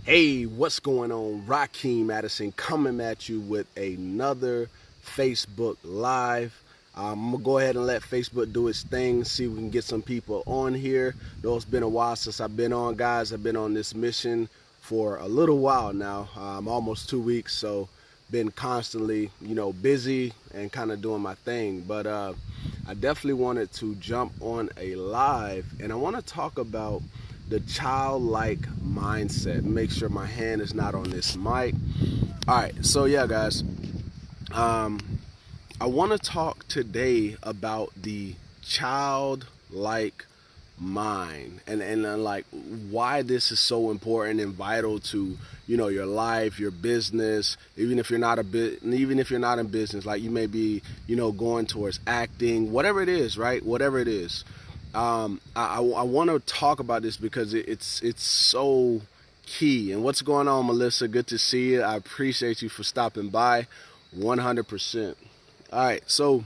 Hey, what's going on? Rakeem Madison coming at you with another Facebook Live. I'm gonna go ahead and let Facebook do its thing, see if we can get some people on here. Though it's been a while since I've been on, guys. I've been on this mission for a little while now, almost 2 weeks. So been constantly, busy and kind of doing my thing. But I definitely wanted to jump on a live, and I want to talk about the childlike mindset. Make sure my hand is not on this mic. All right, so yeah, guys, I want to talk today about the childlike mind and like why this is so important and vital to your life, your business. Even if you're not in business, like you may be going towards acting, whatever it is, right? Whatever it is. I want to talk about this because it's so key. And what's going on, Melissa? Good to see you. I appreciate you for stopping by, 100%. All right, so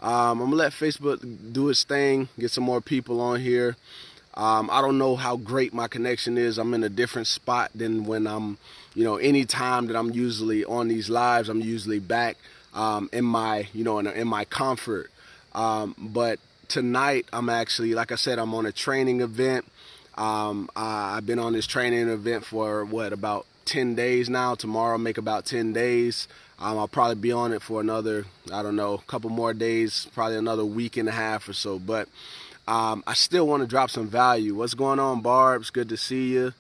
I'm gonna let Facebook do its thing, get some more people on here. I don't know how great my connection is. I'm in a different spot than when I'm, any time that I'm usually on these lives. I'm usually back in my, in my comfort. But tonight I'm actually, like I said, I'm on a training event. I've been on this training event for about 10 days now. Tomorrow make about 10 days. I'll probably be on it for another, I don't know, a couple more days, probably another week and a half or so. But I still want to drop some value. What's going on, Barbs? Good to see you.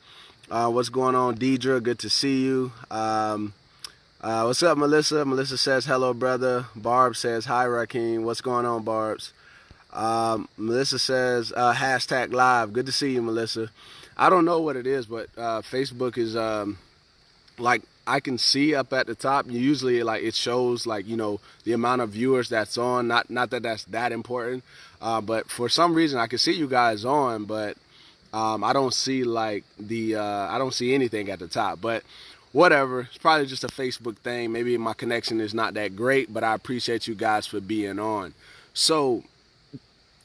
What's going on, Deidre? Good to see you. What's up, Melissa? Melissa says, hello, brother. Barb says, hi, Rakeem. What's going on, Barbs? Melissa says, hashtag live. Good to see you, Melissa. I don't know what it is, but Facebook is like I can see up at the top. Usually, like it shows like the amount of viewers that's on. Not that that's that important, but for some reason I can see you guys on, but I don't see like I don't see anything at the top. But whatever, it's probably just a Facebook thing. Maybe my connection is not that great, but I appreciate you guys for being on. So,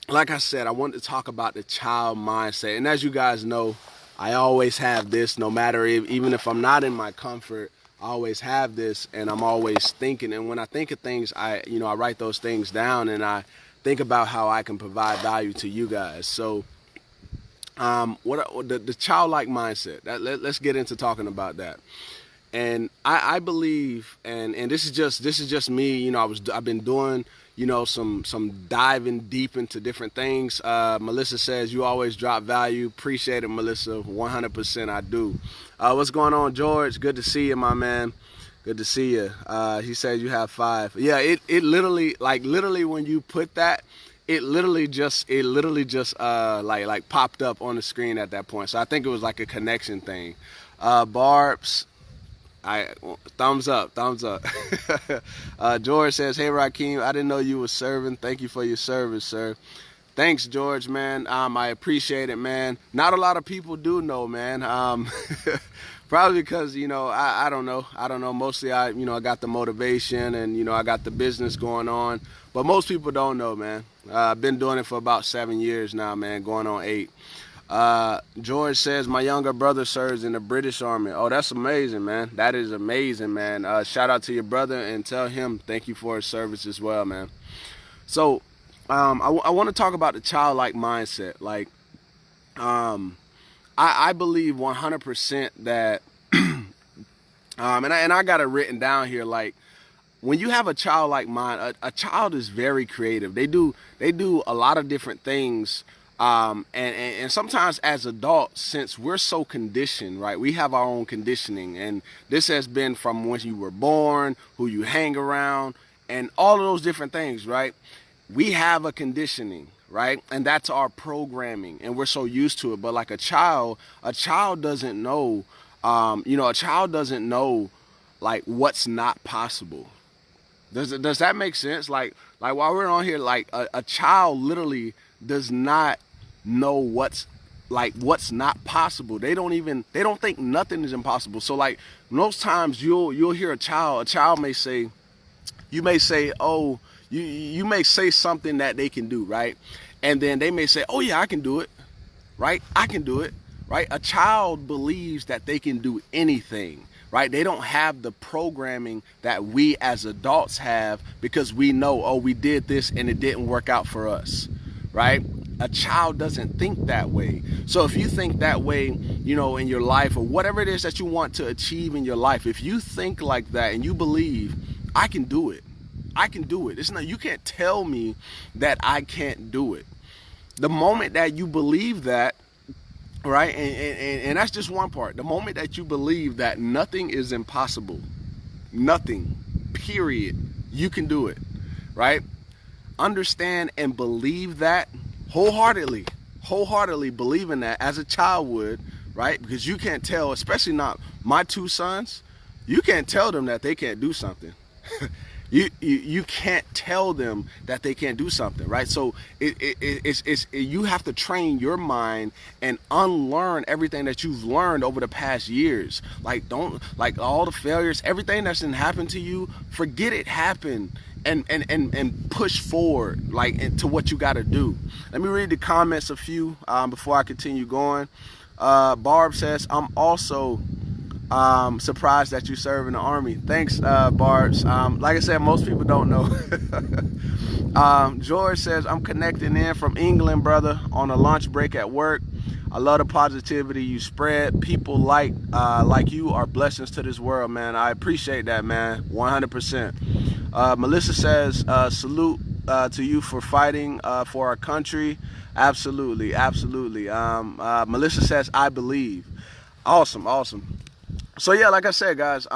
like I said, I wanted to talk about the child mindset. And as you guys know, I always have this, no matter even if I'm not in my comfort, I always have this, and I'm always thinking. And when I think of things, I write those things down, and I think about how I can provide value to you guys. So, the childlike mindset. Let's get into talking about that. And I believe, and this is just me. I've been doing some diving deep into different things. Melissa says you always drop value. Appreciate it, Melissa. 100% I do. What's going on, George? Good to see you, my man. Good to see you. He says you have 5. Yeah, it literally when you put that, it literally just like popped up on the screen at that point. So I think it was like a connection thing. Barb's. Thumbs up. George says, hey, Rakeem, I didn't know you were serving. Thank you for your service, sir. Thanks, George, man. I appreciate it, man. Not a lot of people do know, man. Probably because, I don't know. Mostly I got the motivation and, I got the business going on. But most people don't know, man. I've been doing it for about 7 years now, man, going on 8. George says, my younger brother serves in the British Army. Oh, that's amazing, man. That is amazing, man. Shout out to your brother and tell him thank you for his service as well, man. So, I want to talk about the childlike mindset. Like, I believe 100% that, and I got it written down here, like, when you have a childlike mind, a child is very creative. They do a lot of different things. And sometimes as adults, since we're so conditioned, right, we have our own conditioning, and this has been from when you were born, who you hang around, and all of those different things, right? We have a conditioning, right? And that's our programming, and we're so used to it. But like a child doesn't know, a child doesn't know like what's not possible. Does that make sense? Like while we're on here, like a child literally does not know what's not possible. They don't think nothing is impossible. So like most times you'll hear a child may say, oh, you may say something that they can do, right? And then they may say, oh yeah, I can do it, right? I can do it. right? A child believes that they can do anything, right? They don't have the programming that we as adults have, because we know, oh, we did this and it didn't work out for us, right? A child doesn't think that way. So if you think that way, you know, in your life, or whatever it is that you want to achieve in your life, if you think like that and you believe, I can do it, I can do it. It's not, you can't tell me that I can't do it. The moment that you believe that, right, and that's just one part. The moment that you believe that nothing is impossible, nothing, period, you can do it, right? Understand and believe that wholeheartedly believe in that as a child would, right? Because you can't tell, especially not my two sons, you can't tell them that they can't do something. You can't tell them that they can't do something, right? So you have to train your mind and unlearn everything that you've learned over the past years. Like, don't, like, all the failures, everything that's been happened to you, forget it happened, and push forward, like, into what you got to do. Let me read the comments a few before I continue going. Barb says, I'm also surprised that you serve in the Army. Thanks, Barbs. Like I said, most people don't know. George says, I'm connecting in from England, brother, on a lunch break at work. I love the positivity you spread. People like you are blessings to this world, man. I appreciate that, man. 100%. Melissa says, salute to you for fighting for our country. Absolutely, absolutely. Melissa says, I believe. Awesome. So yeah, like I said, guys,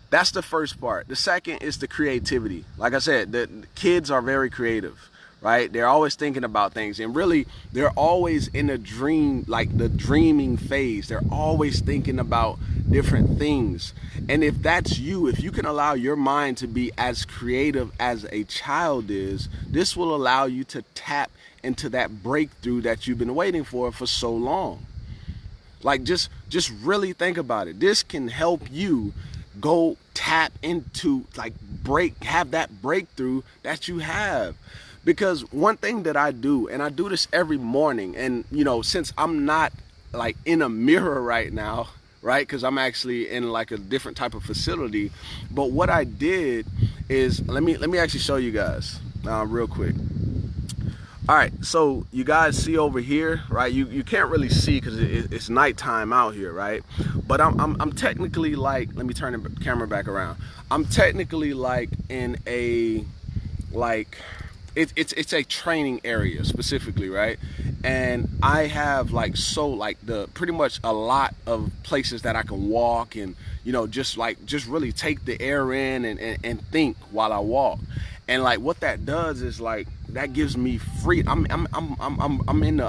that's the first part. The second is the creativity. Like I said, the kids are very creative, right? They're always thinking about things, and really, they're always in a dream, like the dreaming phase. They're always thinking about different things. And if that's you, if you can allow your mind to be as creative as a child is, this will allow you to tap into that breakthrough that you've been waiting for so long. Like, just really think about it. This can help you go tap into, like, have that breakthrough that you have. Because one thing that I do, and I do this every morning, and, you know, since I'm not, like, in a mirror right now, right, because I'm actually in, like, a different type of facility, but what I did is, let me actually show you guys real quick. All right, so you guys see over here, right? You can't really see because it's nighttime out here, right? But I'm technically, like, let me turn the camera back around. I'm technically, like, in a, like, it's a training area specifically, right? And I have, like, pretty much a lot of places that I can walk and, you know, just really take the air in and think while I walk. And, like, what that does is, like, that gives me free. I'm in the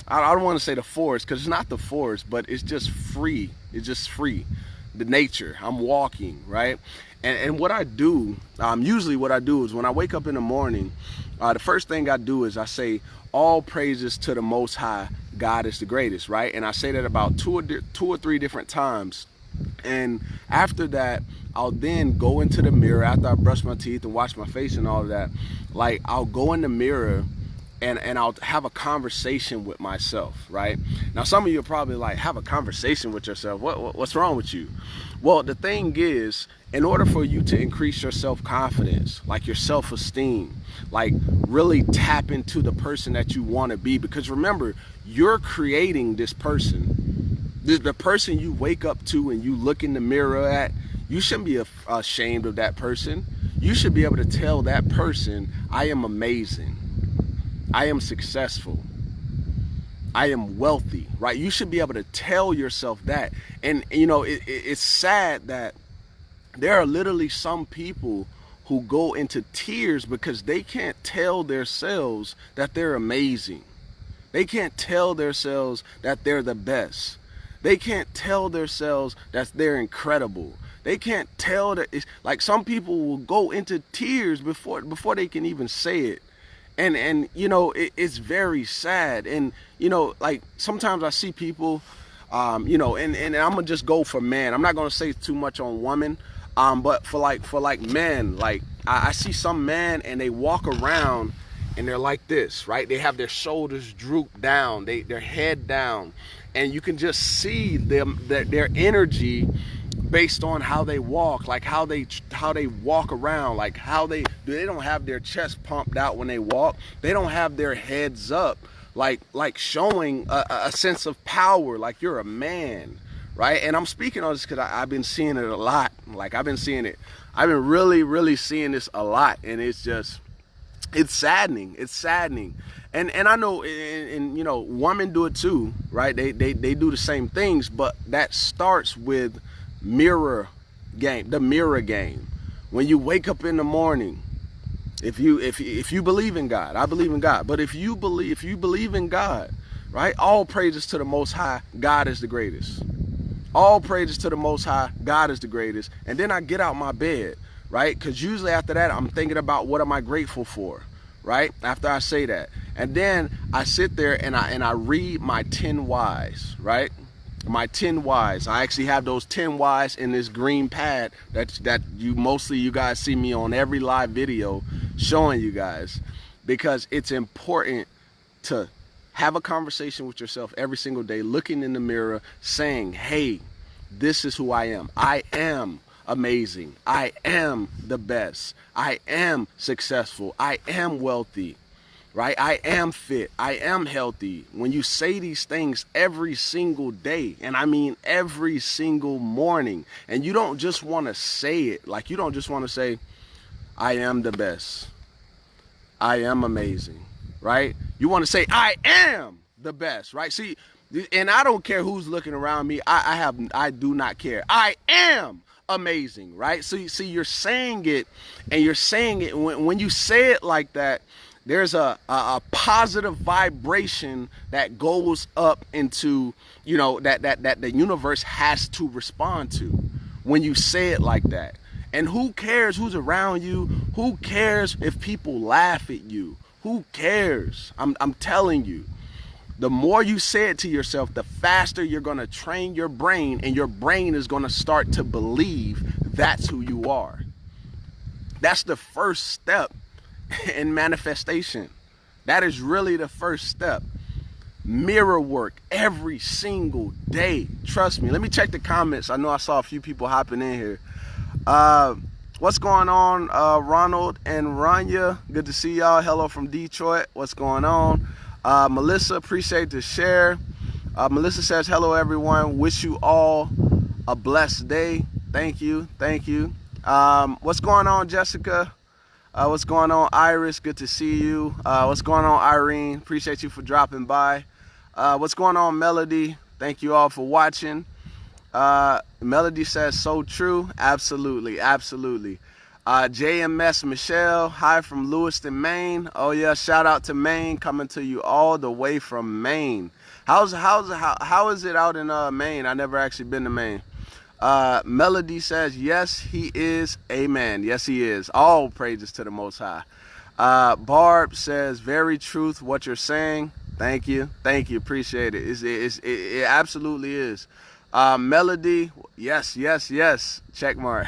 I don't want to say the forest, because it's not the forest, but it's just free. It's just free. The nature. I'm walking, right? And what I do, usually what I do is when I wake up in the morning, the first thing I do is I say, all praises to the Most High, God is the greatest, right? And I say that about two or three different times. And after that, I'll then go into the mirror after I brush my teeth and wash my face and all of that. Like, I'll go in the mirror and I'll have a conversation with myself, right? Now, some of you are probably like, have a conversation with yourself. What's wrong with you? Well, the thing is, in order for you to increase your self-confidence, like your self-esteem, like really tap into the person that you want to be, because remember, you're creating this person. The person you wake up to and you look in the mirror at, you shouldn't be ashamed of that person. You should be able to tell that person, I am amazing. I am successful. I am wealthy, right? You should be able to tell yourself that. And, you know, it's sad that there are literally some people who go into tears because they can't tell themselves that they're amazing. They can't tell themselves that they're the best. They can't tell themselves that they're incredible. They can't tell that. It's like, some people will go into tears before they can even say it. And you know, it's very sad. And, you know, like, sometimes I see people, you know, and I'm gonna just go for men. I'm not gonna say too much on women, but for like men, like, I see some men and they walk around and they're like this, right? They have their shoulders drooped down, their head down, and you can just see them, their energy based on how they walk, like how they walk around, like how they don't have their chest pumped out when they walk. They don't have their heads up, like showing a sense of power, like you're a man, right? And I'm speaking on this because I've been seeing it a lot. Like I've been really seeing this a lot, and it's saddening. It's saddening. And I know, and you know, women do it too, right? They do the same things, but that starts with the mirror game. When you wake up in the morning, if you believe in God, I believe in God, but if you believe in God, right? All praises to the Most High. God is the greatest. All praises to the Most High. God is the greatest. And then I get out my bed, right? Because usually after that, I'm thinking about what am I grateful for, right? After I say that. And then I sit there and I read my 10 whys, right? My 10 whys. I actually have those 10 whys in this green pad that you guys see me on every live video showing you guys, because it's important to have a conversation with yourself every single day, looking in the mirror, saying, hey, this is who I am. I am amazing. I am the best. I am successful. I am wealthy, right? I am fit. I am healthy. When you say these things every single day, and I mean every single morning, and you don't just want to say it, like you don't just want to say, I am the best. I am amazing, right? You want to say, I am the best, right? See, and I don't care who's looking around me. I do not care. I am amazing, right? So you see, you're saying it, and you're saying it when you say it like that, there's a positive vibration that goes up into, you know, that the universe has to respond to when you say it like that. And who cares who's around you? Who cares if people laugh at you? Who cares? I'm telling you, the more you say it to yourself, the faster you're going to train your brain, and your brain is going to start to believe that's who you are. That's the first step in manifestation. That is really the first step. Mirror work every single day. Trust me. Let me check the comments. I know I saw a few people hopping in here. What's going on, Ronald and Rania? Good to see y'all. Hello from Detroit. What's going on? Melissa, appreciate the share. Melissa says, hello, everyone. Wish you all a blessed day. Thank you. Thank you. What's going on, Jessica? What's going on, Iris? Good to see you. What's going on, Irene? Appreciate you for dropping by. What's going on, Melody? Thank you all for watching. Melody says, so true. Absolutely. Absolutely. JMS Michelle, hi from Lewiston, Maine. Oh yeah, shout out to Maine, coming to you all the way from Maine. How is it out in Maine? I never actually been to Maine. Melody says, yes, he is. Amen. Yes, he is. All praises to the Most High. Barb says, very truth what you're saying. Thank you. Thank you. Appreciate it. It absolutely is. Melody, yes. Check mark.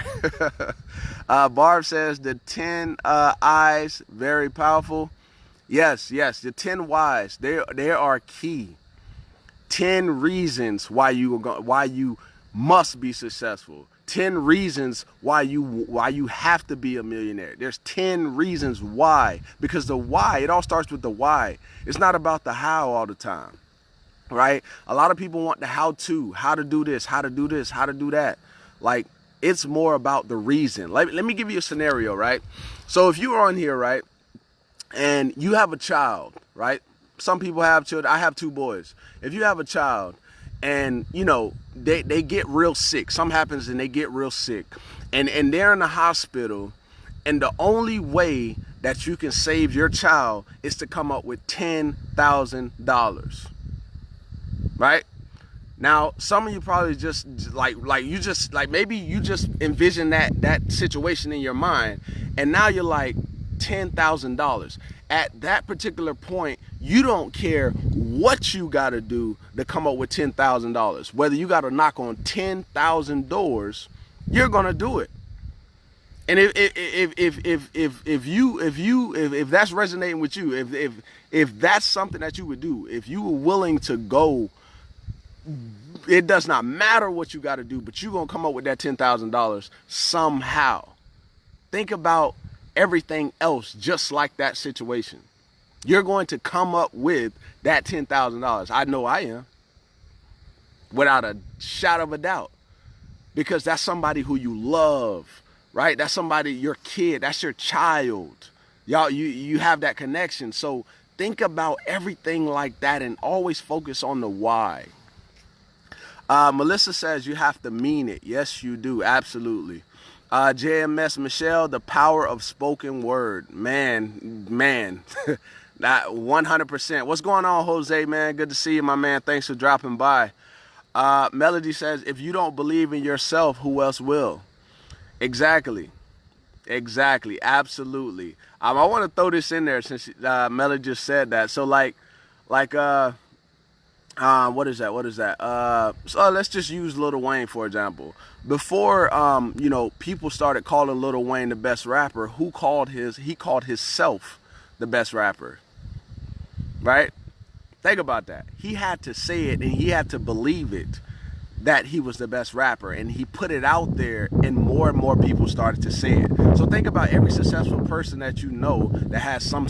Barb says the 10 eyes, very powerful. Yes. The 10 whys, they are key. 10 reasons why you must be successful. 10 reasons why you have to be a millionaire. There's 10 reasons why, because the why, it all starts with the why. It's not about the how all the time. Right? A lot of people want the how to do this, how to do this, how to do that. Like, it's more about the reason. Let me give you a scenario, right? So if you are on here, right, and you have a child, right? Some people have children. I have 2 boys. If you have a child and, you know, they get real sick, something happens and they get real sick, and they're in the hospital, and the only way that you can save your child is to come up with $10,000. Right? Now, some of you probably just maybe you just envision that situation in your mind, and now you're like, $10,000. At that particular point, you don't care what you got to do to come up with $10,000. Whether you got to knock on 10,000 doors, you're going to do it. And if that's resonating with you, if that's something that you would do, if you were willing to go, it does not matter what you got to do, but you're gonna come up with that $10,000 somehow. Think about everything else just like that situation. You're going to come up with that $10,000. I know I am, without a shadow of a doubt, because that's somebody who you love, right? That's somebody, your kid, that's your child. Y'all, you have that connection. So think about everything like that and always focus on the why. Melissa says you have to mean it. Yes, you do. Absolutely. JMS Michelle, the power of spoken word. Man, that 100%. What's going on, Jose, man? Good to see you, my man. Thanks for dropping by. Melody says, if you don't believe in yourself, who else will? Exactly. Absolutely. I want to throw this in there since Melody just said that. So what is that? So let's just use Lil Wayne, for example. Before, people started calling Lil Wayne the best rapper, he called himself the best rapper, right? Think about that. He had to say it and he had to believe it, that he was the best rapper, and he put it out there and more people started to say it. So think about every successful person that you know that has some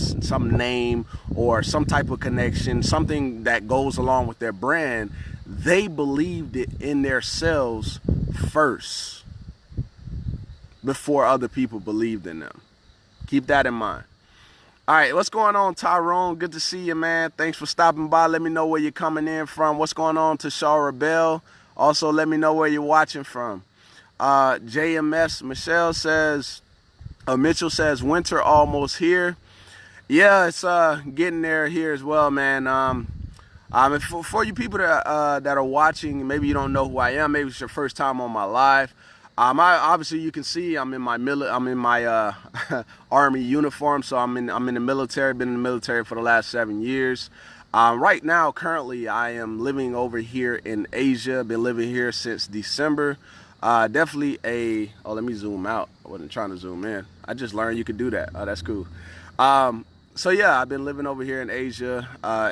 name or some type of connection, something that goes along with their brand. They believed it in themselves first before other people believed in them. Keep that in mind. All right, what's going on, Tyrone? Good to see you, man. Thanks for stopping by. Let me know where you're coming in from. What's going on, Tashara Rebel? Also, let me know where you're watching from. JMS Mitchell says, winter almost here. Yeah, it's getting there here as well, man. For you people that are watching, maybe you don't know who I am. Maybe it's your first time on my live. Obviously you can see I'm in my Army uniform, so I'm in the military. Been in the military for the last 7 years. Right now, currently, I am living over here in Asia. Been living here since December. Definitely let me zoom out. I wasn't trying to zoom in. I just learned you could do that. Oh, that's cool. So yeah, I've been living over here in Asia,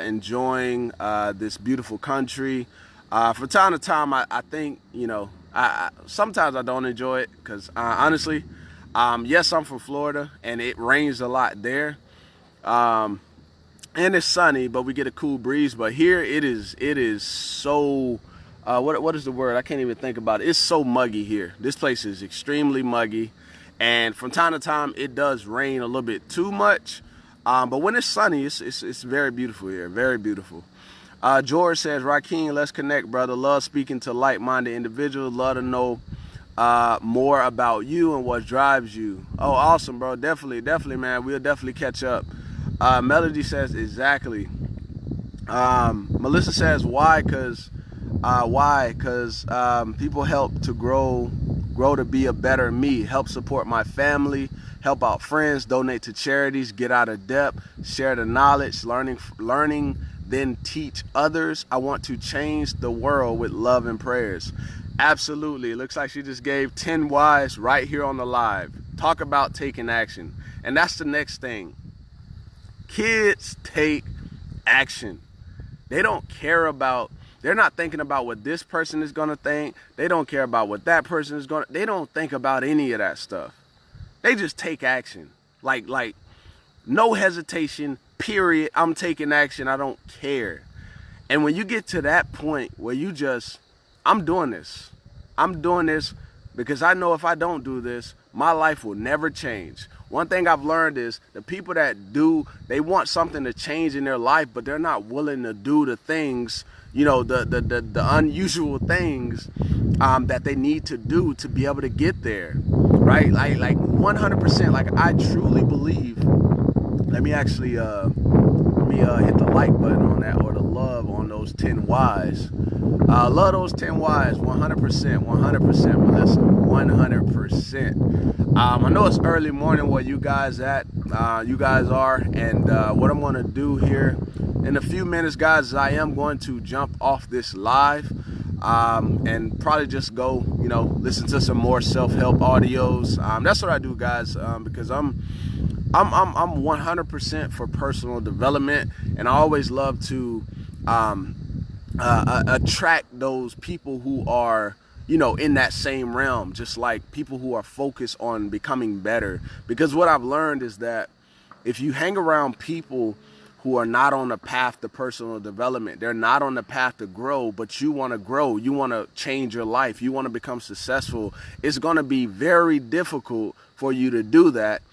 enjoying this beautiful country. From time to time, I think, sometimes I don't enjoy it because honestly, yes, I'm from Florida and it rains a lot there. And it's sunny, but we get a cool breeze. But here it is so, what is the word? I can't even think about it. It's so muggy here. This place is extremely muggy. And from time to time, it does rain a little bit too much. But when it's sunny, it's very beautiful here. Very beautiful. George says, Rakeem, let's connect, brother. Love speaking to like-minded individuals. Love to know more about you and what drives you. Oh, awesome, bro. Definitely, man. We'll definitely catch up. Melody says, exactly. Melissa says, why? Because people help to grow to be a better me, help support my family, help out friends, donate to charities, get out of debt, share the knowledge, learning, then teach others. I want to change the world with love and prayers. Absolutely. It looks like she just gave 10 whys right here on the live. Talk about taking action. And that's the next thing. Kids take action. They're not thinking about what this person is going to think. They don't care about what that person is going to, they don't think about any of that stuff. They just take action. Like no hesitation, period. I'm taking action. I don't care. And when you get to that point where I'm doing this because I know if I don't do this, my life will never change. One thing I've learned is the people that they want something to change in their life, but they're not willing to do the things, the unusual things that they need to do to be able to get there, right? Like 100%. Like I truly believe. Let me actually hit the like button on that, or the love on those 10 whys. Love those 10 whys, 100%, Melissa, 100%. I know it's early morning where you guys are, and what I'm going to do here in a few minutes, guys, is I am going to jump off this live. and probably just go, listen to some more self-help audios. That's what I do, guys, because I'm 100% for personal development, and I always love to attract those people who are, in that same realm, just like people who are focused on becoming better. Because what I've learned is that if you hang around people who are not on the path to personal development, they're not on the path to grow, but you want to grow, you want to change your life, you want to become successful, it's going to be very difficult for you to do that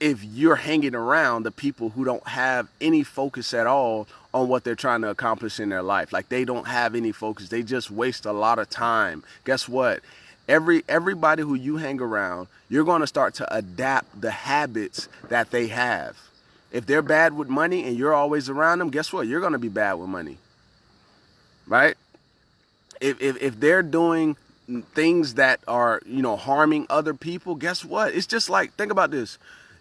if you're hanging around the people who don't have any focus at all on what they're trying to accomplish in their life. Like, they don't have any focus. They just waste a lot of time. Guess what? Everybody who you hang around, you're going to start to adapt the habits that they have. If they're bad with money and you're always around them, guess what? You're going to be bad with money, right? If they're doing things that are, harming other people, guess what? It's just like, think about this.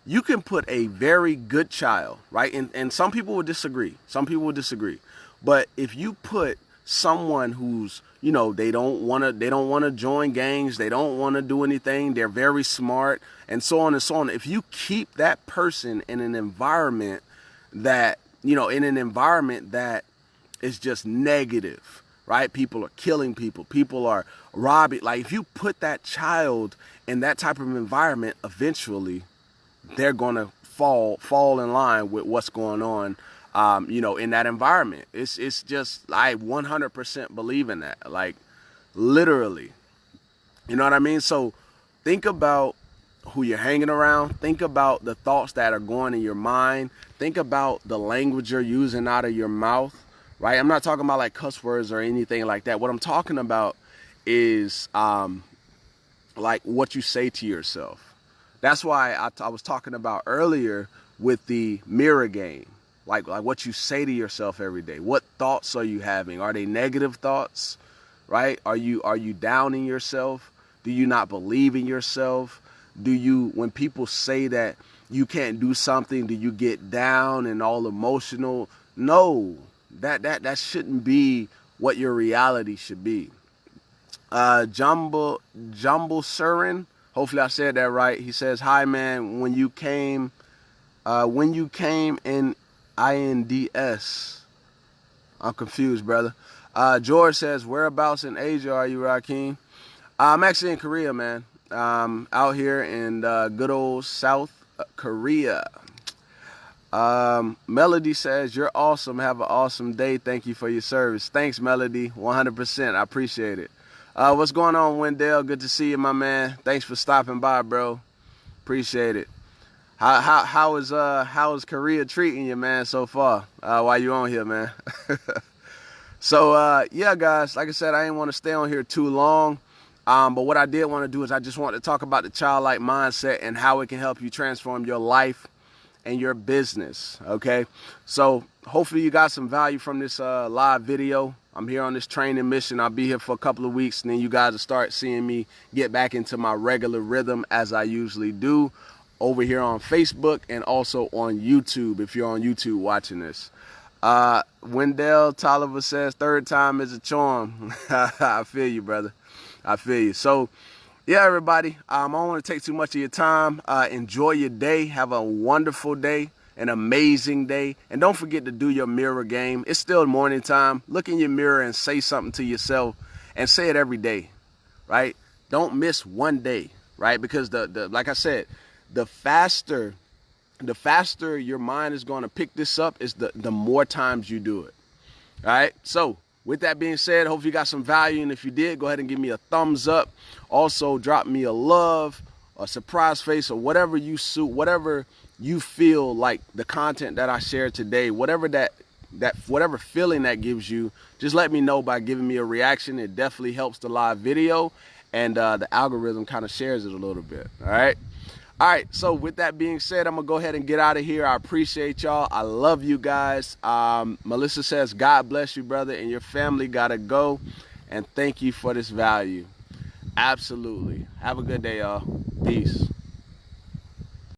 You can put a very good child, right? And some people would disagree. Some people would disagree. But if you put someone who's, they don't want to join gangs, they don't want to do anything, they're very smart, and so on and so on. If you keep that person in an environment that, is just negative, right? People are killing people. People are robbing. Like, if you put that child in that type of environment, eventually they're going to fall in line with what's going on, in that environment. It's just, I 100% believe in that. Like, literally, you know what I mean? So think about who you're hanging around. Think about the thoughts that are going in your mind. Think about the language you're using out of your mouth, right? I'm not talking about like cuss words or anything like that. What I'm talking about is like what you say to yourself. That's why I was talking about earlier with the mirror game, like what you say to yourself every day. What thoughts are you having? Are they negative thoughts, right? Are you downing yourself? Do you not believe in yourself? When people say that you can't do something, do you get down and all emotional? No, that shouldn't be what your reality should be. Jumbo Surin, hopefully I said that right. He says, "Hi man, when you came in INDS, I'm confused, brother." George says, "Whereabouts in Asia are you, Rakeem?" I'm actually in Korea, man. Out here in good old South Korea. Melody says, "You're awesome. Have an awesome day. Thank you for your service." Thanks, Melody. 100%. I appreciate it. What's going on, Wendell? Good to see you, my man. Thanks for stopping by, bro. Appreciate it. How is Korea treating you, man, so far? While you on here, man. So yeah, guys, like I said, I didn't want to stay on here too long. But what I did want to do is I just want to talk about the childlike mindset and how it can help you transform your life and your business. Okay, so hopefully you got some value from this live video. I'm here on this training mission. I'll be here for a couple of weeks, and then you guys will start seeing me get back into my regular rhythm as I usually do over here on Facebook and also on YouTube if you're on YouTube watching this. Wendell Tolliver says, "Third time is a charm." I feel you, brother. I feel you. So yeah, everybody, I don't want to take too much of your time. Enjoy your day. Have a wonderful day, an amazing day. And don't forget to do your mirror game. It's still morning time. Look in your mirror and say something to yourself, and say it every day, right? Don't miss one day, right? Because like I said, the faster your mind is going to pick this up is the more times you do it. All right. So with that being said, hopefully you got some value. And if you did, go ahead and give me a thumbs up. Also, drop me a love, a surprise face, or whatever you feel like the content that I shared today, whatever feeling that gives you, just let me know by giving me a reaction. It definitely helps the live video, and the algorithm kind of shares it a little bit. All right. All right, so with that being said, I'm going to go ahead and get out of here. I appreciate y'all. I love you guys. Melissa says, "God bless you, brother, and your family got to go. And thank you for this value." Absolutely. Have a good day, y'all. Peace.